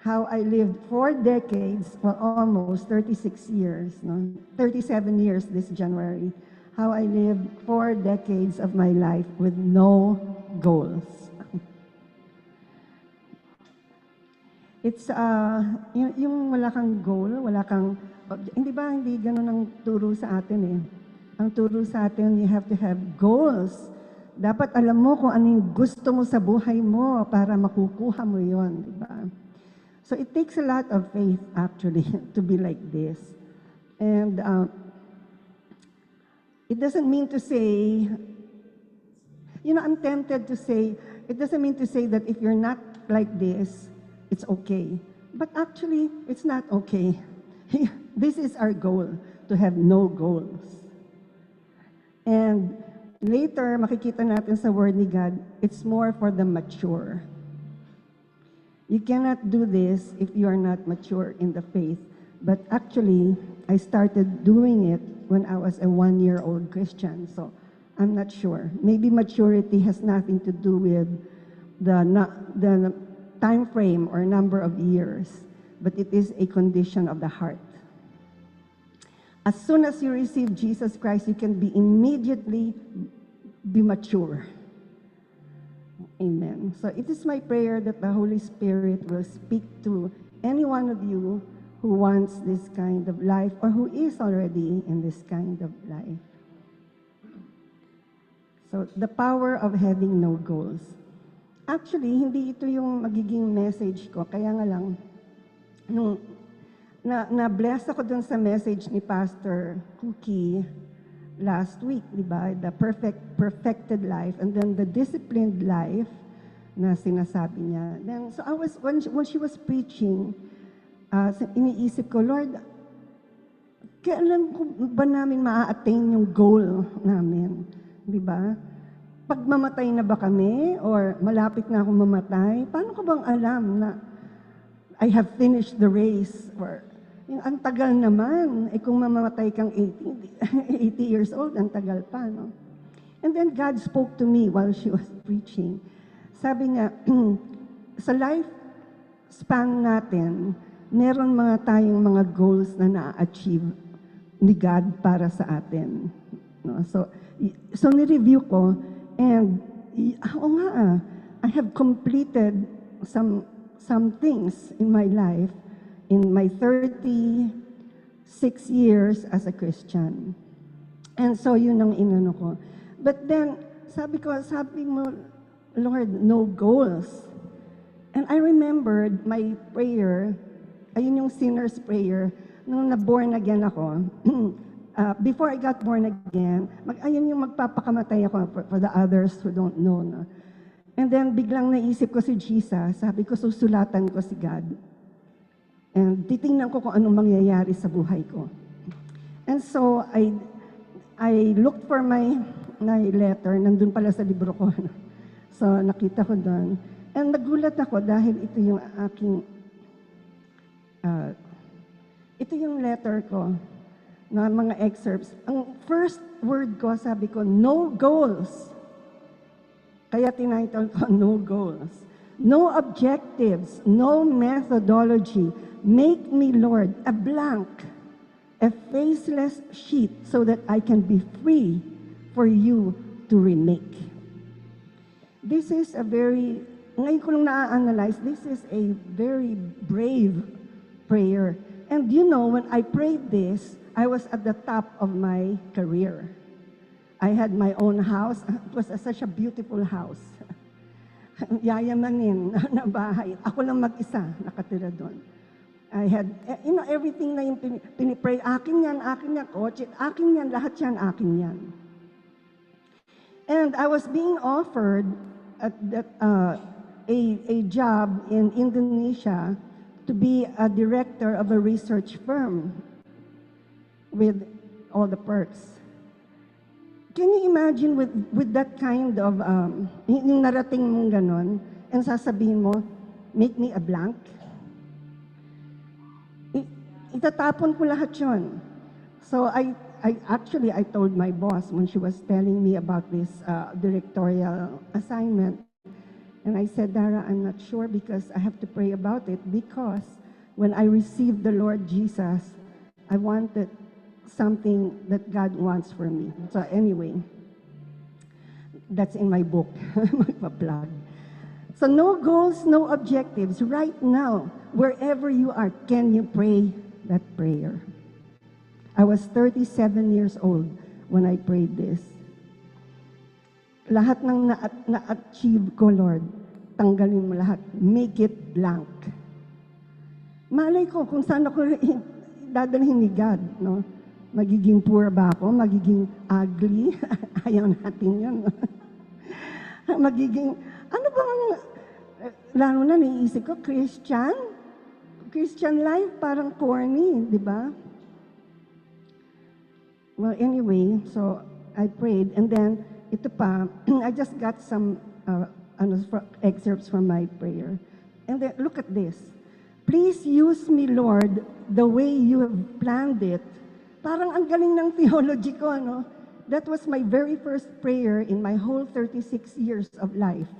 how I lived 4 decades, well, almost 36 years, no? 37 years this January, how I lived 4 decades of my life with no goals. It's, yung wala kang goal, wala kang, hindi ba, hindi ganun ang turo sa atin eh. Ang turo sa atin, you have to have goals. Dapat alam mo kung ano yung gusto mo sa buhay mo para makukuha mo yon, di ba? So it takes a lot of faith actually to be like this. And it doesn't mean to say, I'm tempted to say, it doesn't mean to say that if you're not like this, it's okay. But actually, it's not okay. This is our goal, to have no goals. And later, makikita natin sa Word ni God, it's more for the mature. You cannot do this if you are not mature in the faith. But actually, I started doing it when I was a 1-year-old Christian. So I'm not sure. Maybe maturity has nothing to do with the time frame or number of years, but it is a condition of the heart. As soon as you receive Jesus Christ, you can immediately be mature. Amen. So it is my prayer that the Holy Spirit will speak to any one of you who wants this kind of life or who is already in this kind of life. So the power of having no goals. Actually, hindi ito yung magiging message ko. Kaya nga lang, nung na-bless ako dun sa message ni Pastor Cookie last week, di ba? The perfected life, and then the disciplined life na sinasabi niya. Then, so I was, when she was preaching, iniisip ko, Lord, kailan ko ba namin maa-attain yung goal namin? Di ba? Pag mamatay na ba kami, or malapit na akong mamatay, paano ko bang alam na I have finished the race, or ang tagal naman, kung mamamatay kang 80 years old, ang tagal pa, no? And then God spoke to me while she was preaching. Sabi niya, sa life span natin, meron tayong mga goals na na-achieve ni God para sa atin. No? So ni-review ko, and I have completed some things in my life in my 36 years as a Christian. And so yun ang inano ko. But then, sabi mo, Lord, no goals. And I remembered my prayer, ayun yung sinner's prayer, nung na-born again ako. Before I got born again, ayun yung magpapakamatay ako for the others who don't know. No? And then biglang naisip ko si Jesus, sabi ko, susulatan ko si God. And titingnan ko kung anong mangyayari sa buhay ko. And so, I looked for my letter, nandun pala sa libro ko. So, nakita ko doon. And nagulat ako dahil ito yung aking, ito yung letter ko, na mga excerpts. Ang first word ko, sabi ko, no goals. Kaya tinitle ko, no goals. No objectives, no methodology. Make me, Lord, a blank, a faceless sheet so that I can be free for you to remake. This is ngayon ko lang na-analyze, this is a very brave prayer. And when I prayed this, I was at the top of my career. I had my own house. It was such a beautiful house. Yayamanin na bahay. Ako lang mag-isa, nakatira doon. I had, everything na yung pinipray, akin yan, kotse, akin yan, lahat yan, akin yan. And I was being offered a job in Indonesia to be a director of a research firm with all the perks. Can you imagine with that kind of, yung narating mong ganon, and sasabihin mo, make me a blank? Itatapon ko lahat yun. So I told my boss when she was telling me about this directorial assignment, And I said, Dara, I'm not sure because I have to pray about it, because when I received the Lord Jesus, I wanted something that God wants for me. So anyway, that's in my book, magpa-plug. So no goals, no objectives. Right now, wherever you are, can you pray that prayer? I was 37 years old when I prayed this. Lahat ng na-achieve ko, Lord, tanggalin mo lahat. Make it blank. Malay ko kung saan ako dadalhin ni God, no? Magiging poor ba ako? Magiging ugly? Ayaw natin yun. Magiging, ano bang, lalo na naiisip ko, Christian life, parang corny, di ba? Well, anyway, so I prayed, and then, ito pa, I just got some excerpts from my prayer. And then, look at this. Please use me, Lord, the way you have planned it. Parang ang galing ng theology ko, no? That was my very first prayer in my whole 36 years of life.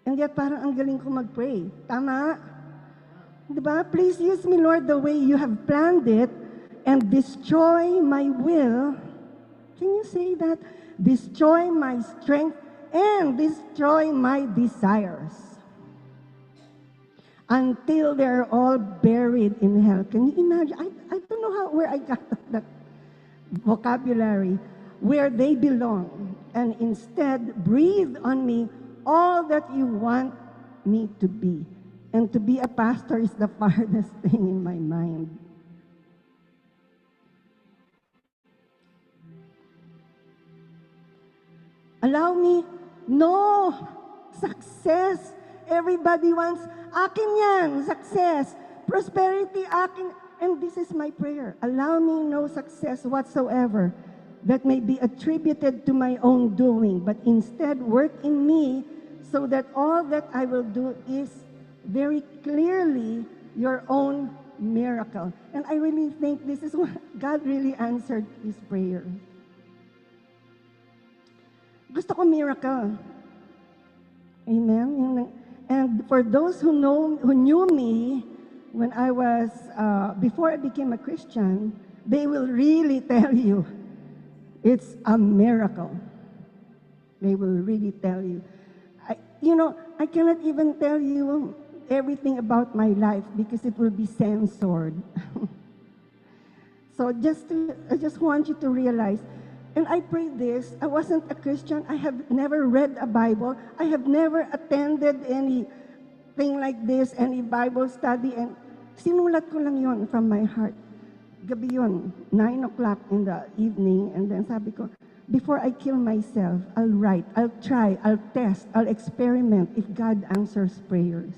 And yet, parang ang galing ko mag-pray. Tama? Diba? Please use me, Lord, the way you have planned it, and destroy my will. Can you say that? Destroy my strength and destroy my desires until they're all buried in hell. Can you imagine? I don't know where I got that vocabulary. Where they belong, and instead breathe on me all that you want me to be. And to be a pastor is the farthest thing in my mind. Allow me, no, success. Everybody wants, akin yan, success, prosperity, akin. And this is my prayer. Allow me no success whatsoever that may be attributed to my own doing, but instead work in me so that all that I will do is very clearly your own miracle. And I really think this is what God really answered his prayer. Gusto ko miracle. Amen? And for those who knew me when I was, before I became a Christian, they will really tell you, it's a miracle. They will really tell you. I cannot even tell you everything about my life because it will be censored. So I just want you to realize, and I prayed this, I wasn't a Christian, I have never read a Bible, I have never attended anything like this, any Bible study, and sinulat ko lang yon from my heart. Gabi yun, 9 o'clock in the evening, and then sabi ko, before I kill myself, I'll write, I'll try, I'll test, I'll experiment if God answers prayers.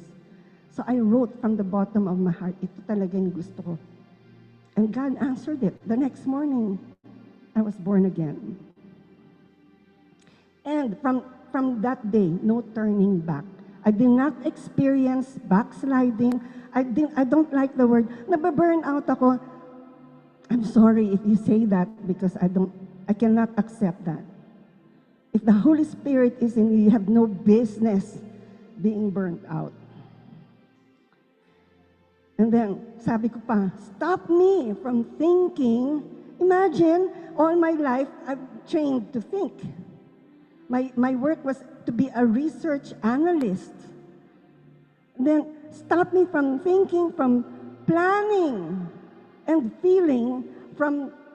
So I wrote from the bottom of my heart, ito talaga yung gusto ko. And God answered it. The next morning, I was born again. And from that day, no turning back. I did not experience backsliding. I don't like the word, nababurn out ako. I'm sorry if you say that because I cannot accept that. If the Holy Spirit is in you, you have no business being burnt out. And then, sabi ko pa, stop me from thinking. Imagine, all my life, I've trained to think. My work was to be a research analyst. And then, stop me from thinking, from planning, and feeling,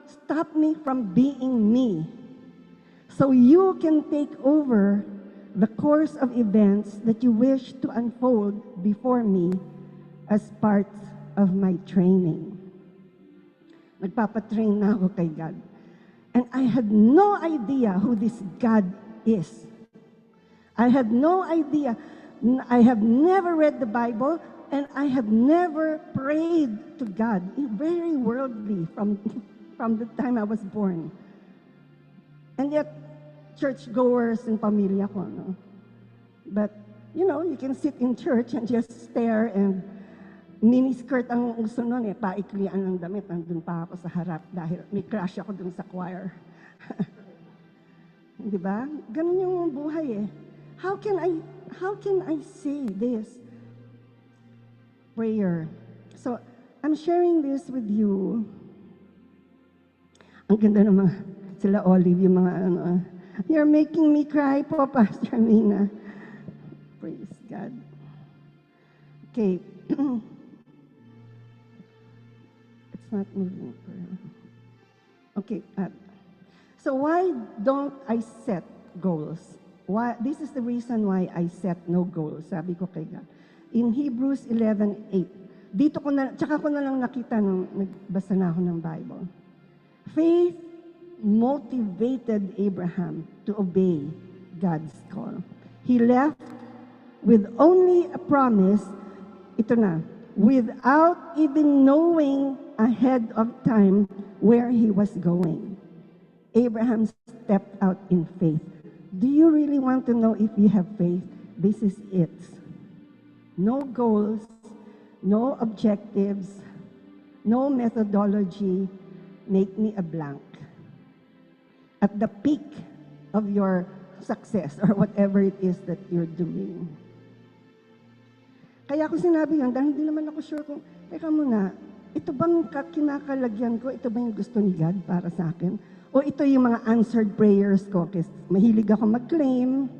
stop me from being me. So you can take over the course of events that you wish to unfold before me as part of my training. Nagpapatrain na ako kay God. And I had no idea who this God is. I had no idea. I have never read the Bible, and I have never prayed to God. Very worldly from the time I was born. And yet, churchgoers and pamilya ko, no? But, you can sit in church and just stare, and miniskirt ang uso nun paiklian ng damit. Nandun pa ako sa harap dahil may crush ako dun sa choir. Di ba? Ganun yung buhay eh. How how can I say this prayer? So, I'm sharing this with you. Ang ganda ng mga, sila Olive, yung mga ano, you're making me cry po, Pastor Mina. Praise God. Okay. It's not moving. Okay. So why don't I set goals? Why? This is the reason why I set no goals. Sabi ko kay God. In Hebrews 11:8. Dito ko na, tsaka ko na lang nakita nung nagbasa na ako ng Bible. Faith motivated Abraham to obey God's call. He left with only a promise, ito na, without even knowing ahead of time where he was going. Abraham stepped out in faith. Do you really want to know if you have faith? This is it. No goals, no objectives, no methodology. Make me a blank. At the peak of your success or whatever it is that you're doing. Kaya ako sinabi yun, dahil hindi naman ako sure kung, teka muna, ito bang kinakalagyan ko? Ito ba yung gusto ni God para sa akin? O ito yung mga answered prayers ko? Kasi mahilig ako mag-claim.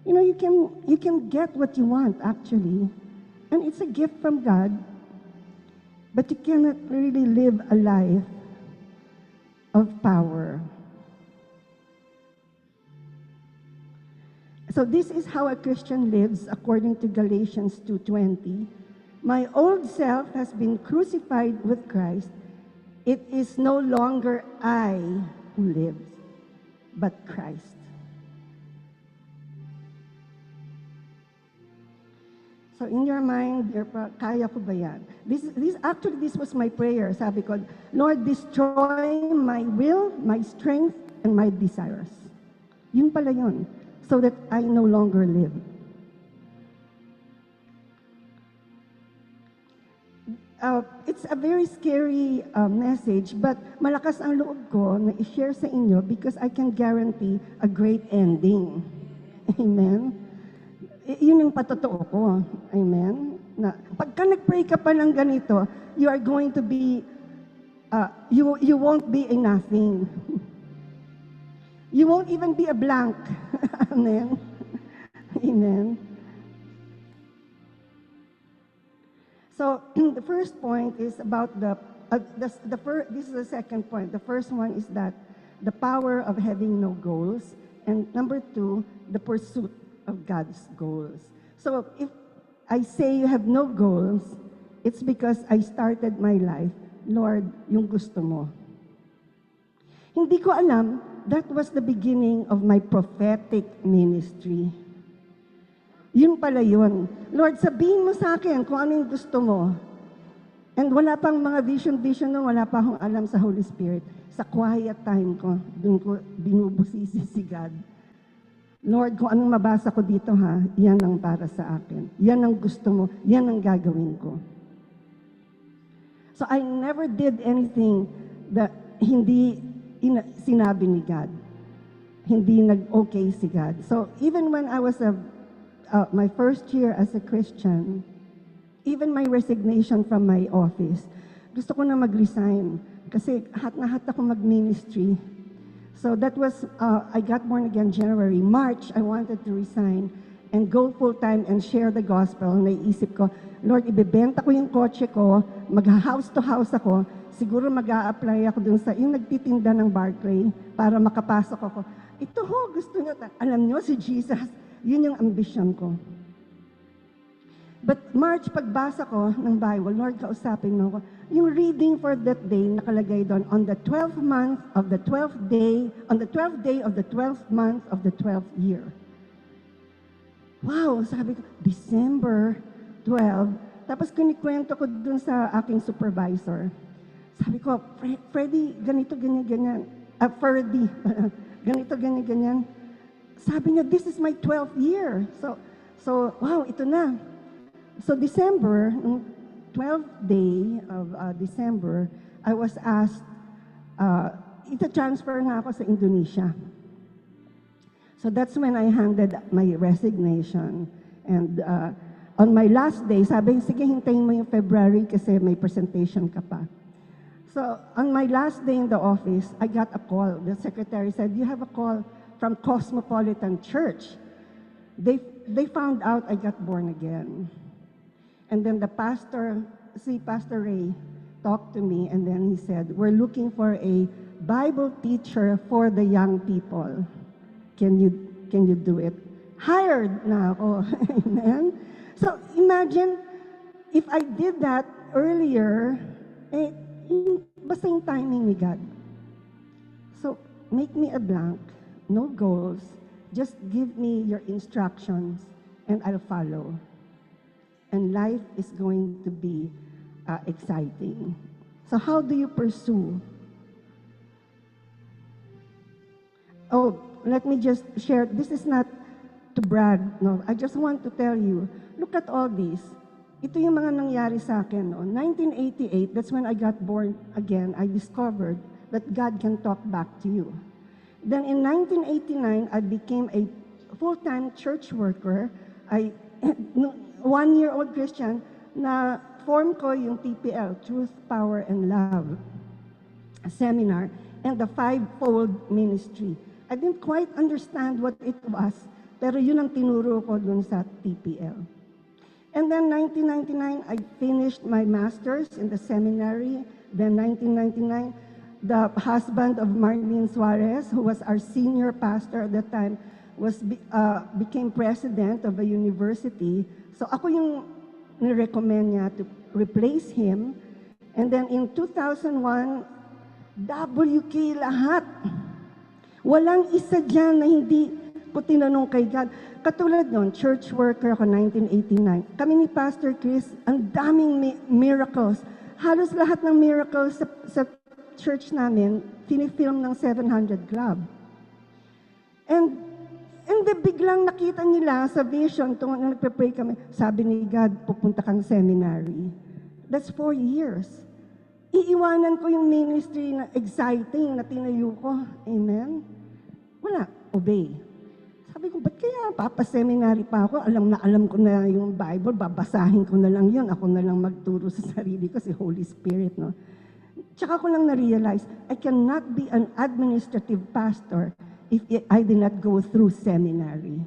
You know, you can get what you want actually. And it's a gift from God. But you cannot really live a life of power. So this is how a Christian lives according to Galatians 2:20. My old self has been crucified with Christ. It is no longer I who lives, but Christ. So in your mind, kaya ko ba yan? This was my prayer. Sabi ko, Lord, destroy my will, my strength, and my desires. Yun pala yun. So that I no longer live. It's a very scary message, but malakas ang loob ko na i-share sa inyo because I can guarantee a great ending. Amen? Yun yung patotoo ko. Amen? Na, pagka nag-pray ka pa ng ganito, you are going to be, you won't be a nothing. You won't even be a blank. Amen? Amen? So, the first point is about this is the second point. The first one is that the power of having no goals. And number two, the pursuit of God's goals. So, if I say you have no goals, it's because I started my life, Lord, yung gusto mo. Hindi ko alam, that was the beginning of my prophetic ministry. Yun pala yun. Lord, sabihin mo sa akin kung ano yung gusto mo. And wala pang mga vision nun, wala pa akong alam sa Holy Spirit. Sa quiet time ko, doon ko binubusisi si God. Lord, kung anong mabasa ko dito ha, yan ang para sa akin. Yan ang gusto mo, yan ang gagawin ko. So I never did anything that hindi sinabi ni God. Hindi nag-okay si God. So even when I was my first year as a Christian, even my resignation from my office, gusto ko na mag-resign kasi hat na hat ako mag-ministry. So that was, I got born again January. March, I wanted to resign and go full-time and share the gospel. Naisip ko, Lord, ibebenta ko yung kotse ko, mag-house to house ako, siguro mag-a-apply ako dun sa yung nagtitinda ng Barclay para makapasok ako. Ito ho, gusto niyo. Alam niyo, si Jesus, yun yung ambition ko. But March, pagbasa ko ng Bible, Lord, kausapin mo ako. Yung reading for that day, nakalagay doon, on the 12th month of the 12th day, on the 12th day of the 12th month of the 12th year. Wow, sabi ko, December 12. Tapos kinikwento ko doon sa aking supervisor. Sabi ko, Freddy, ganito, ganyan. Ferdy, ganito, ganyan. Sabi niya, this is my 12th year. So wow, ito na. So December, 12th day of December, I was asked, ita-transfer na ako sa Indonesia. So that's when I handed my resignation. And on my last day, sabi, sige, hintayin mo yung February kasi may presentation ka pa. So on my last day in the office, I got a call. The secretary said, you have a call from Cosmopolitan Church. They found out I got born again. And then the pastor, Pastor Ray, talked to me, and then he said, we're looking for a Bible teacher for the young people. Can you do it? Hired na ako. Amen? So imagine, if I did that earlier, basta yung timing ni God. So make me a blank, no goals, just give me your instructions, and I'll follow. And life is going to be exciting. So how do you pursue? Oh, let me just share. This is not to brag, no. I just want to tell you, look at all these. Ito yung mga nangyari sa akin. No? 1988, that's when I got born again. I discovered that God can talk back to you. Then in 1989, I became a full-time church worker. I 1-year-old Christian na form ko yung TPL, Truth, Power, and Love seminar, and the Fivefold Ministry. I didn't quite understand what it was, pero yun ang tinuro ko dun sa TPL. And then 1999, I finished my master's in the seminary. Then 1999, the husband of Marlene Suarez, who was our senior pastor at that time, became president of a university. So ako yung nirecommend niya to replace him. And then in 2001, WK lahat. Walang isa dyan na hindi ko tinanong kay God. Katulad nun, church worker ako 1989. Kami ni Pastor Chris, ang daming miracles. Halos lahat ng miracles sa church namin, pinifilm ng 700 Club. And then biglang nakita nila sa vision, nung nagpe-pray kami, sabi ni God, pupunta kang seminary. That's 4 years. Iiwanan ko yung ministry na exciting na tinayo ko. Amen? Wala. Obey. Sabi ko, ba't kaya papaseminary pa ako? Alam ko na yung Bible, babasahin ko na lang yun. Ako na lang magturo sa sarili ko, si Holy Spirit, no? Tsaka ko lang na-realize, I cannot be an administrative pastor if I did not go through seminary.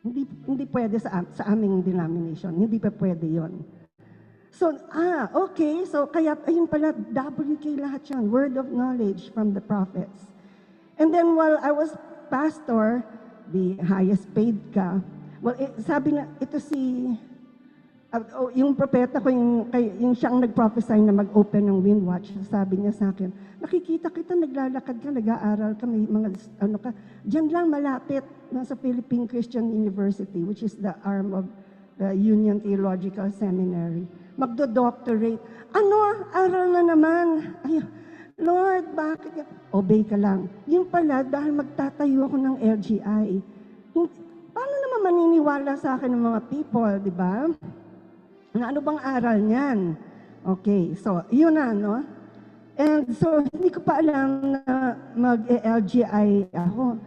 Hindi pwede sa aming denomination. Hindi pa pwede yon. So, okay. So, kaya, ayun pala, WK lahat yan. Word of knowledge from the prophets. And then while I was pastor, the highest paid ka, well, sabi na, ito si, yung propeta ko, yung siyang nag-prophesy na mag-open ng Windwatch, sabi niya sa akin, nakikita kita, naglalakad ka, nag-aaral ka, may mga, ano ka, dyan lang malapit, nasa Philippine Christian University, which is the arm of the Union Theological Seminary. Magdo-doctorate. Ano? Aral na naman. Ay, Lord, bakit? Obey ka lang. Yung pala, dahil magtatayo ako ng LGI. Paano naman maniniwala sa akin ng mga people, di ba? Ano bang aral niyan? Okay, so, yun na, no? And so, hindi ko pa alam na mag-LGI ako.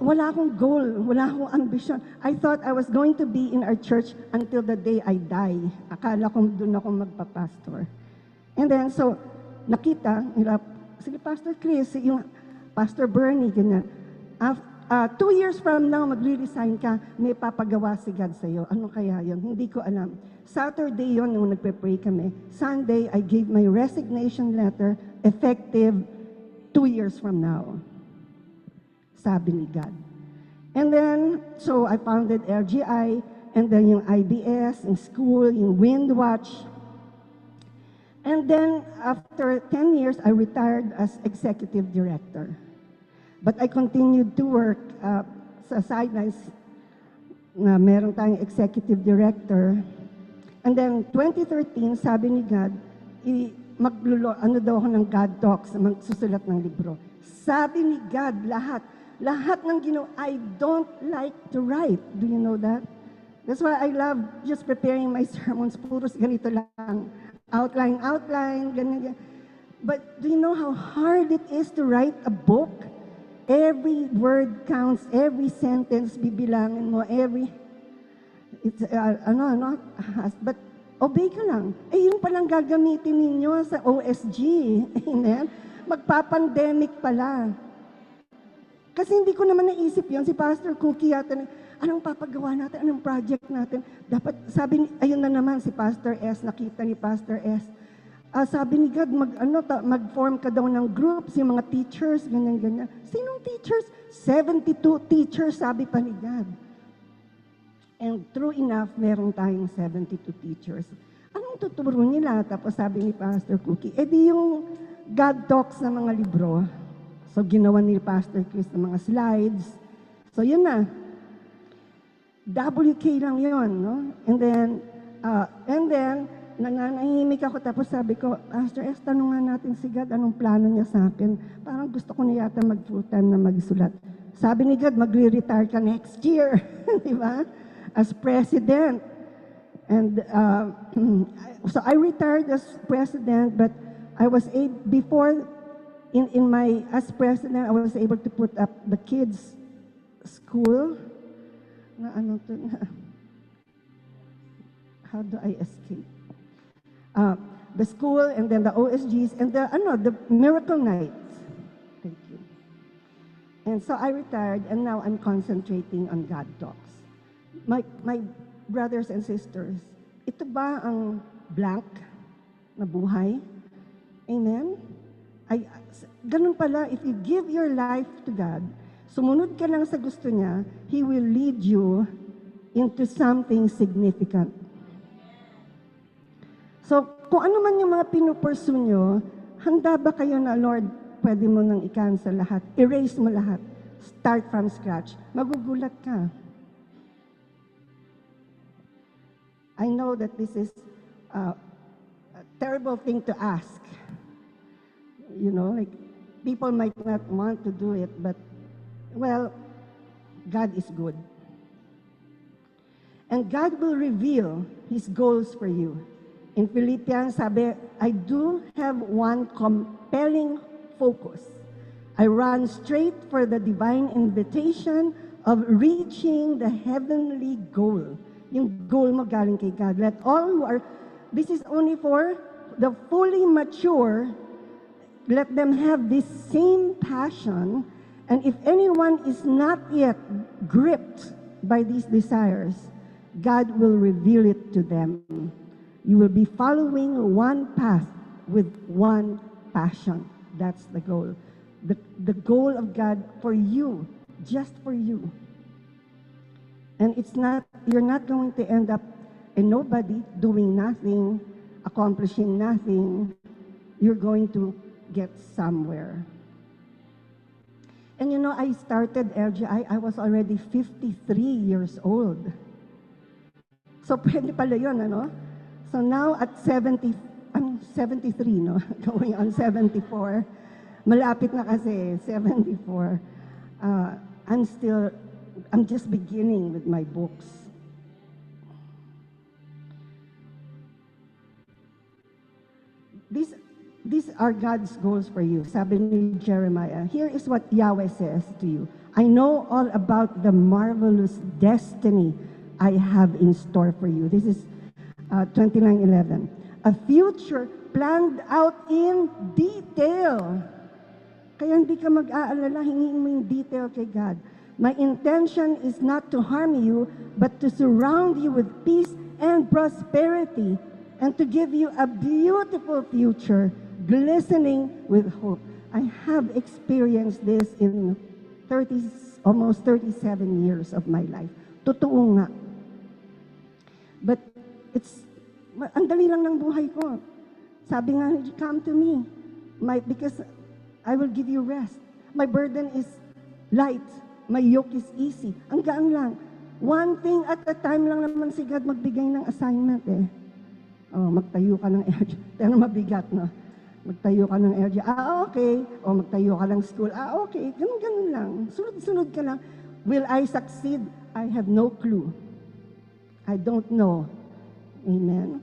Wala akong goal, wala akong ambition. I thought I was going to be in our church until the day I die. Akala ko doon ako magpapastor. And then, so, nakita nila, sige, Pastor Chris, yung Pastor Bernie, ganyan. 2 years from now, magre-resign ka, may papagawa si God sa'yo. Ano kaya yun? Hindi ko alam. Saturday yon nung nagpe-pray kami. Sunday, I gave my resignation letter, effective 2 years from now. Sabi ni God. And then, so I founded LGI, and then yung IBS, yung school, yung Windwatch. And then, after 10 years, I retired as executive director. But I continued to work sa sidelines na meron tayong executive director. And then, 2013, sabi ni God, ano daw ako ng God Talks, magsusulat ng libro. Sabi ni God, lahat ng ginawa, I don't like to write. Do you know that? That's why I love just preparing my sermons. Puros ganito lang. Outline, ganyan. But do you know how hard it is to write a book? Every word counts, every sentence bibilangin mo, it's, but obey ka lang. Yun palang gagamitin ninyo sa OSG. Amen? Magpa-pandemic pala. Kasi hindi ko naman naisip yun. Si Pastor Cookie yata, anong papagawa natin? Anong project natin? Dapat, sabi, ayun na naman si Pastor S, nakita ni Pastor S. Sabi ni God, mag-form ka daw ng groups, yung mga teachers, ganyan-ganyan. Sinong teachers? 72 teachers, sabi pa ni God. And true enough, meron tayong 72 teachers. Anong tuturo nila? Tapos sabi ni Pastor Cookie, di yung God Talks na mga libro. So, ginawa ni Pastor Chris ng mga slides. So, yun na. WK lang yun, no? And then, nananahimik ako. Tapos sabi ko, Pastor S, tanungan natin si God, anong plano niya sa akin? Parang gusto ko na yata mag-full time na magsulat. Sabi ni God, magre-retire ka next year. Di ba? As president. And so, I retired as president, but I was before, as president, I was able to put up the kids' school. How do I escape? The school, and then the OSGs, and the Miracle Nights. Thank you. And so I retired, and now I'm concentrating on God Talks. My brothers and sisters, ito ba ang blank na buhay? Amen? Ganun pala, if you give your life to God, sumunod ka lang sa gusto niya, He will lead you into something significant. So, kung ano man yung mga pinupursue nyo, handa ba kayo na, Lord, pwede mo nang i-cancel lahat, erase mo lahat, start from scratch? Magugulat ka. I know that this is a terrible thing to ask. You know, like, people might not want to do it, but, well, God is good. And God will reveal His goals for you. In Philippians, sabi, I do have one compelling focus. I run straight for the divine invitation of reaching the heavenly goal. Yung goal mo galing kay God. Let all who are, this is only for the fully mature. Let them have this same passion, and if anyone is not yet gripped by these desires, God will reveal it to them. You will be following one path with one passion. That's the goal. The goal of God for you, just for you. And you're not going to end up a nobody doing nothing, accomplishing nothing. You're going to get somewhere. And you know, I started LGI, I was already 53 years old. So pwede pala yun, ano? So now at 73, no? Going on 74. Malapit na kasi, 74. I'm just beginning with my books. These are God's goals for you. Sabi ni Jeremiah, here is what Yahweh says to you. I know all about the marvelous destiny I have in store for you. This is 29:11. A future planned out in detail. Kaya hindi ka mag-aalala, hingin mo yung detail kay God. My intention is not to harm you, but to surround you with peace and prosperity, and to give you a beautiful future, glistening with hope. I have experienced this in almost 37 years of my life. Totoo nga. But ang dali lang ng buhay ko. Sabi nga, come to me, because I will give you rest. My burden is light. My yoke is easy. Ang gaan lang. One thing at a time lang naman si God magbigay ng assignment eh. Magtayo ka ng LG. Pero mabigat, no? Magtayo ka ng LG. Okay. O magtayo ka ng school. Okay. Ganun lang. Sunod-sunod ka lang. Will I succeed? I have no clue. I don't know. Amen?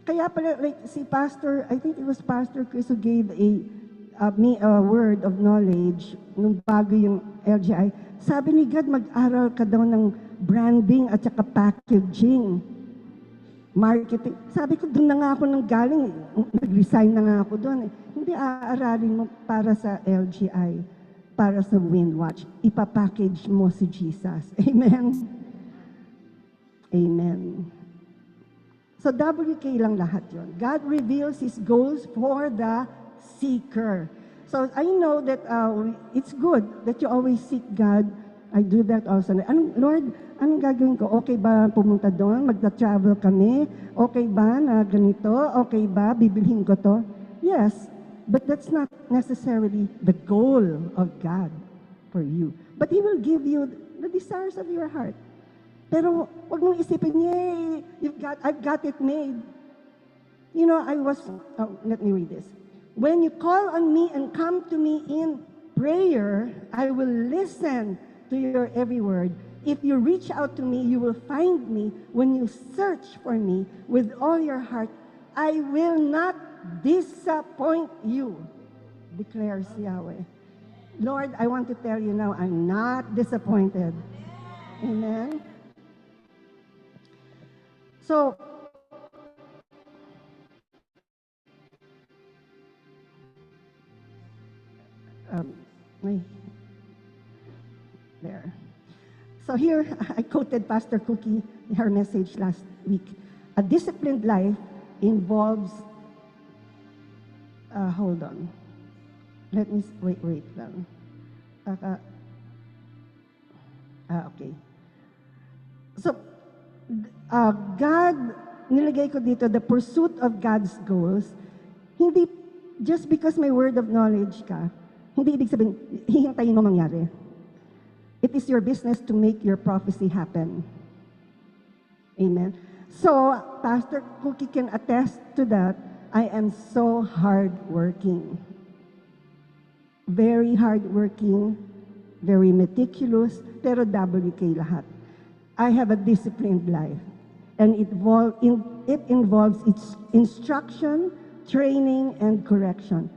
Kaya pala, like si Pastor, I think it was Pastor Chris who gave me a word of knowledge nung bago yung LGI. Sabi ni God, mag-aral ka daw ng branding at saka packaging, marketing. Sabi ko, doon na nga ako nang galing. Nag-resign na nga ako doon. Hindi aaralin mo para sa LGI, para sa Windwatch. Ipapackage mo si Jesus. Amen? Amen. So WK lang lahat yon. God reveals His goals for the seeker. So I know that it's good that you always seek God. I do that also. Lord, anong gagawin ko? Okay ba pumunta doon? Magta-travel kami? Okay ba na ganito? Okay ba? Bibilhin ko to? Yes, but that's not necessarily the goal of God for you. But He will give you the desires of your heart. Pero wag mong isipin, yay, I've got it made. You know, let me read this. When you call on me and come to me in prayer, I will listen to your every word. If you reach out to me, you will find me. When you search for me with all your heart, I will not disappoint you, declares Yahweh. Lord, I want to tell you now, I'm not disappointed. Amen. So, there. So here, I quoted Pastor Cookie, her message last week. A disciplined life involves, hold on. Let me, wait lang. Okay. So, God, nilagay ko dito, the pursuit of God's goals, hindi, just because may word of knowledge ka, hindi ibig sabihin, hihintayin mo mangyari. It is your business to make your prophecy happen. Amen. So, Pastor Cookie can attest to that. I am so hardworking. Very hardworking, very meticulous, pero WK lahat. I have a disciplined life, and it involves its instruction, training, and correction.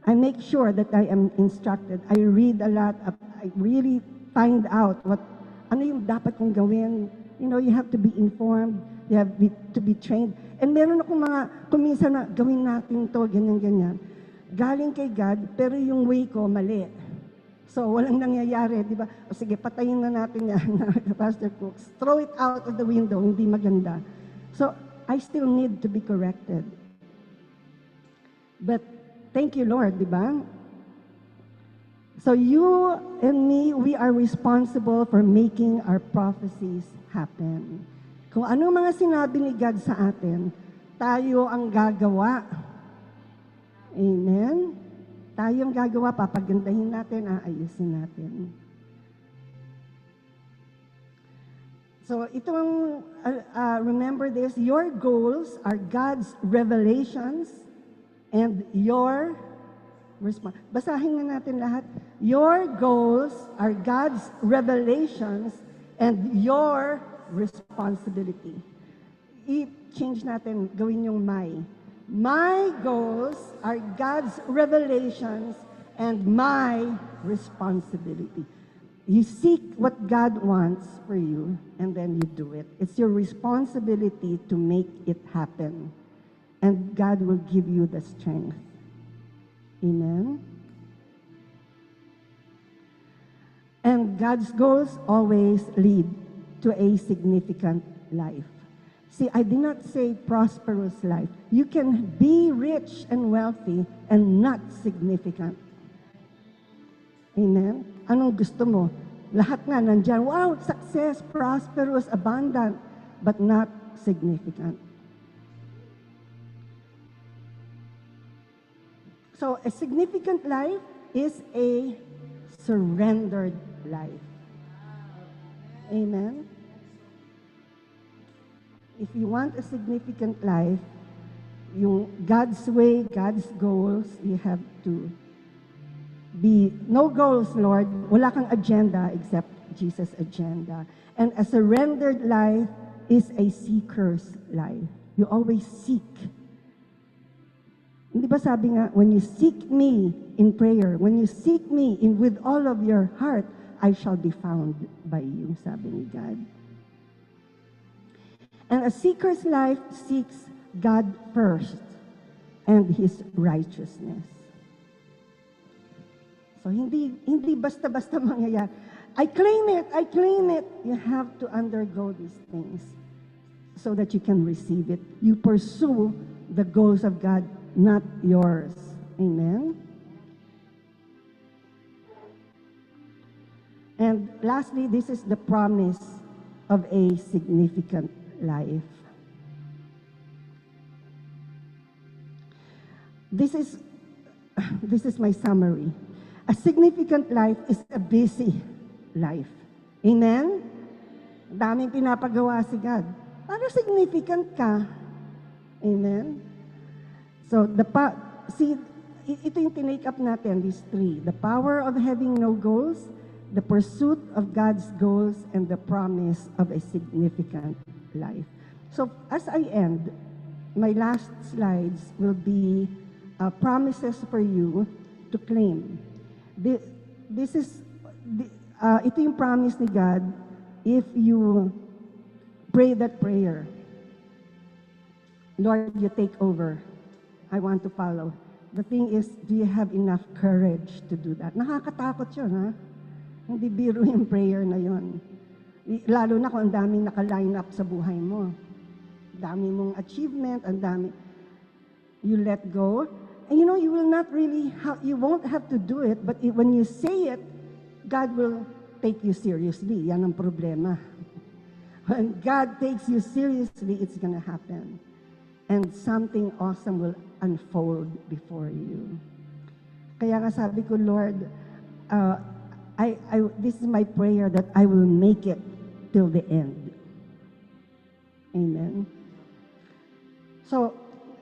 I make sure that I am instructed. I read a lot. I really find out ano yung dapat kong gawin. You know, you have to be informed. You have to be trained. And meron akong kuminsan na gawin natin to, ganyan-ganyan. Galing kay God, pero yung way ko mali. So, walang nangyayari, di ba? O sige, patayin na natin yan, Pastor Cooks. Throw it out of the window, hindi maganda. So, I still need to be corrected. But, thank you, Lord, di ba? So, you and me, we are responsible for making our prophecies happen. Kung ano mga sinabi ni God sa atin, tayo ang gagawa. Amen? Tayong gagawa, papagandahin natin, aayusin natin. So, itong, remember this, your goals are God's revelations and your response. Basahin na natin lahat. Your goals are God's revelations and your responsibility. I-change natin, gawin yung my. My goals are God's revelations and my responsibility. You seek what God wants for you, and then you do it. It's your responsibility to make it happen. And God will give you the strength. Amen? And God's goals always lead to a significant life. See, I did not say prosperous life. You can be rich and wealthy and not significant. Amen? Anong gusto mo? Lahat nga nandyan, wow, success, prosperous, abundant, but not significant. So, a significant life is a surrendered life. Amen? If you want a significant life, yung God's way, God's goals, you have to be, no goals, Lord, wala kang agenda except Jesus' agenda. And a surrendered life is a seeker's life. You always seek. Hindi ba sabi nga, when you seek me in prayer, when you seek me with all of your heart, I shall be found by you, sabi ni God. And a seeker's life seeks God first and His righteousness. So hindi basta-basta mangyayari. I claim it, I claim it. You have to undergo these things so that you can receive it. You pursue the goals of God, not yours. Amen? And lastly, this is the promise of a significant life. This is my summary. A significant life is a busy life. Amen? Daming pinapagawa si God. Para significant ka. Amen? So, ito yung tinake up natin, these three. The power of having no goals, the pursuit of God's goals, and the promise of a significant life. So, as I end, my last slides will be promises for you to claim. Ito yung promise ni God if you pray that prayer. Lord, you take over. I want to follow. The thing is, do you have enough courage to do that? Nakakatakot yun, ha? Hindi biro yung prayer na yun. Lalo na kung ang daming naka-line up sa buhay mo. Dami mong achievement, ang dami. You let go. And you know, you will not really, you won't have to do it, but when you say it, God will take you seriously. Yan ang problema. When God takes you seriously, it's gonna happen. And something awesome will unfold before you. Kaya nga sabi ko, Lord, this is my prayer that I will make it till the end. Amen. So,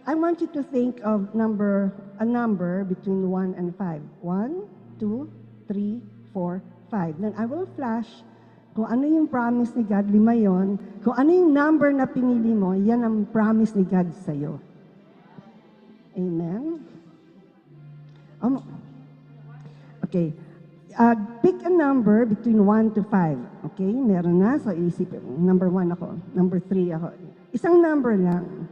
I want you to think of a number between 1 and 5. 1, 2, 3, 4, 5. Then I will flash kung ano yung promise ni God, 5 yon. Kung ano yung number na pinili mo, yan ang promise ni God sa'yo. Amen? Okay. Pick a number between 1 to 5. Okay? Meron na. So, isip. Number 1 ako. Number 3 ako. Isang number lang.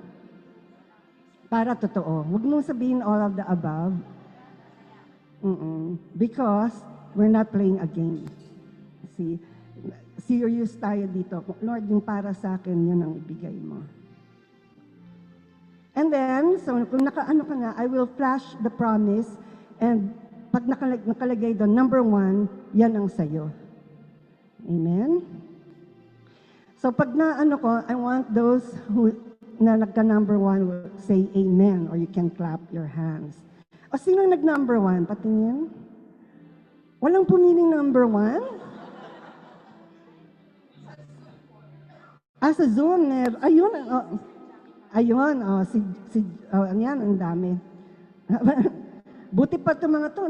Para totoo. Huwag mong sabihin all of the above. Because we're not playing a game. See? Serious tayo dito. Lord, yung para sa akin, yun ang ibigay mo. And then, so kung nakaano ka na, I will flash the promise and pag nakalagay doon, number 1, yan ang sayo. Amen? So pag naano ko, I want those who na nagka-number 1 will say amen or you can clap your hands. O sino nag-number 1? Patingin? Walang pumiling number 1? Sa Zoom, ayun, yan, ang dami. Buti pa ito mga to,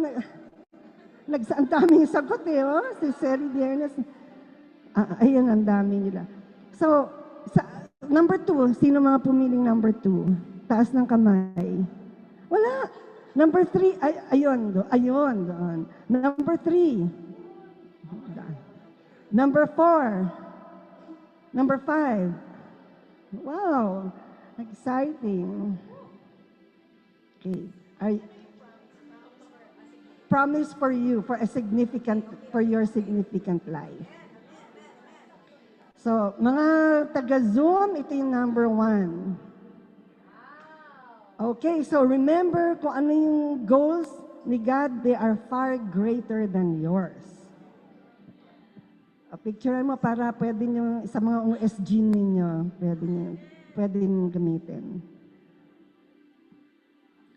ang daming sagot si Sally Diernes. Ayun, ang dami nila. So, number 2, sino mga pumiling number 2? Taas ng kamay. Wala. Number 3, ayun doon. Number 3. Number 4. Number 5. Wow. Exciting. Okay. Promise for you, for your significant life. So, mga taga-Zoom, ito yung number 1. Okay, so remember kung ano yung goals ni God, they are far greater than yours. Picturean mo para pwede nyo, sa mga OSG ninyo, pwede nyo gamitin.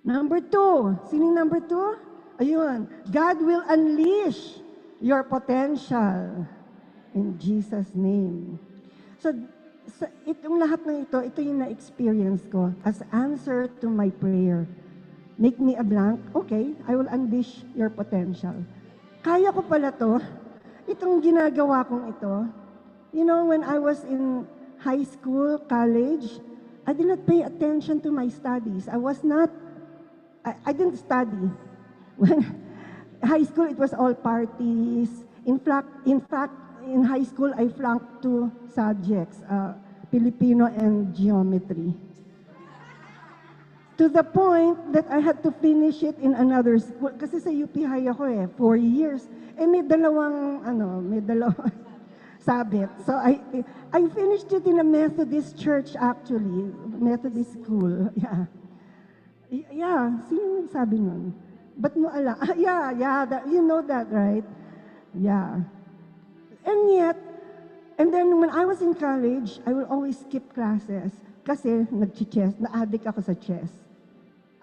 Number 2, sino yung number 2? Ayun, God will unleash your potential. In Jesus' name. So, itong lahat ng ito yung na-experience ko as answer to my prayer. Make me a blank. Okay, I will unleash your potential. Kaya ko pala to. Itong ginagawa kong ito. You know, when I was in high school, college, I did not pay attention to my studies. I was not I didn't study. When high school, it was all parties. In fact, in high school, I flunked 2 subjects, Filipino and geometry. To the point that I had to finish it in another school. Kasi sa UP High ako 4 years. May dalawang sabit. So I finished it in a Methodist church actually, Methodist school. Yeah. Yeah, sino nagsabi nun? Ba't mo alam? Yeah, you know that, right? Yeah. And then when I was in college, I would always skip classes kasi nag-chess, na-addict ako sa chess.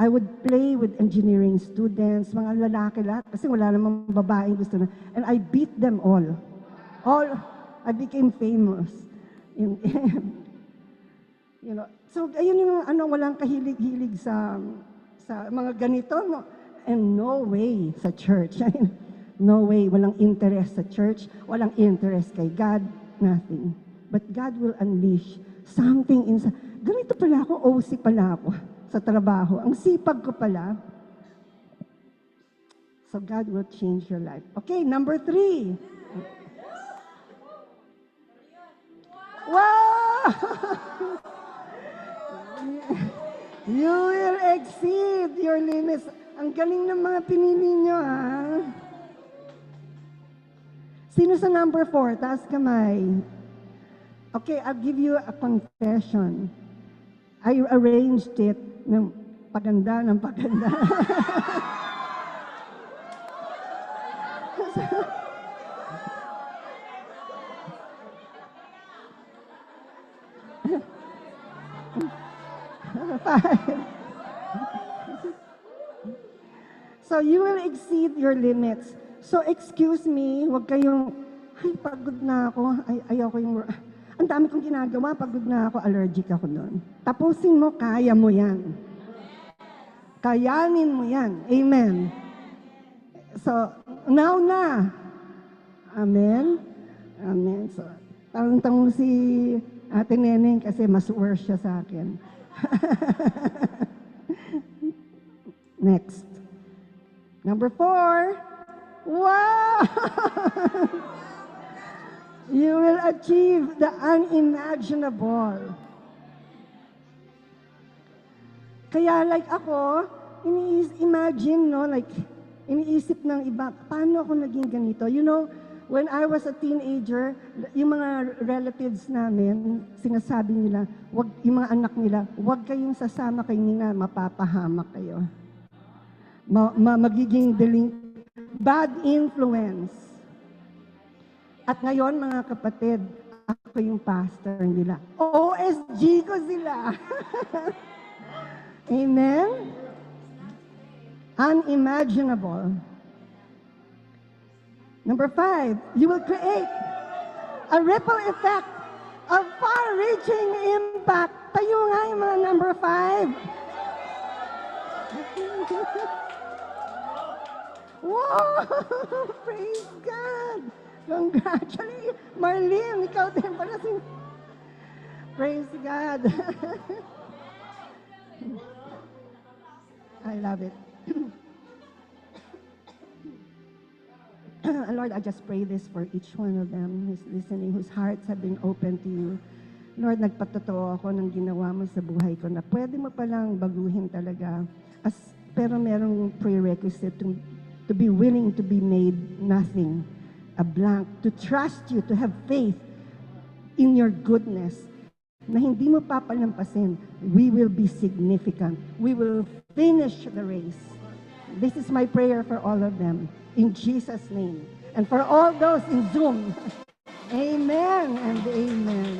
I would play with engineering students, mga lalaki lahat, kasi wala namang babaeng gusto na. And I beat them all. I became famous. You know, so ayun yung walang kahilig-hilig sa mga ganito, no? And no way sa church. No way, walang interest sa church, walang interest kay God, nothing. But God will unleash something inside. Ganito pala ako, OC pala ako sa trabaho. Ang sipag ko pala. So God will change your life. Okay, number 3. Wow! You will exceed your limits. Ang galing ng mga pinili nyo, ha? Sino sa number 4? Taas kamay. Okay, I'll give you a confession. I arranged it ng paganda. So you will exceed your limits. So excuse me, wag kayong, ay pagod na ako, ayoko yung, ang dami kong ginagawa, pagod na ako, allergic ako doon. Tapusin mo, kaya mo yan. Kayanin mo yan. Amen. So, now na. Amen? Amen. So, tanong si Ate Neneng kasi mas worse siya sa akin. Next. Number 4. Wow! You will achieve the unimaginable. Kaya like ako, imagine, no, like, iniisip ng iba, paano ako naging ganito? You know, when I was a teenager, yung mga relatives namin, sinasabi nila, yung mga anak nila, huwag kayong sasama kay Nina, mapapahamak kayo. Magiging bad influence. At ngayon, mga kapatid, ako yung pastor nila. OSG ko sila. Amen? Unimaginable. Number 5, you will create a ripple effect of far-reaching impact. Tayo nga yung mga number 5. Wow! Praise God! Congratulations! Marlene, ikaw din pala si... Praise God! I love it. Lord, I just pray this for each one of them who's listening, whose hearts have been open to you. Lord, nagpatotoo ako ng ginawa mo sa buhay ko na pwede mo palang baguhin talaga. Pero merong prerequisite to be willing to be made nothing, a blank, to trust you, to have faith in your goodness, na hindi mo papalampasin. We will be significant. We will finish the race. This is my prayer for all of them. In Jesus' name. And for all those in Zoom, amen and amen.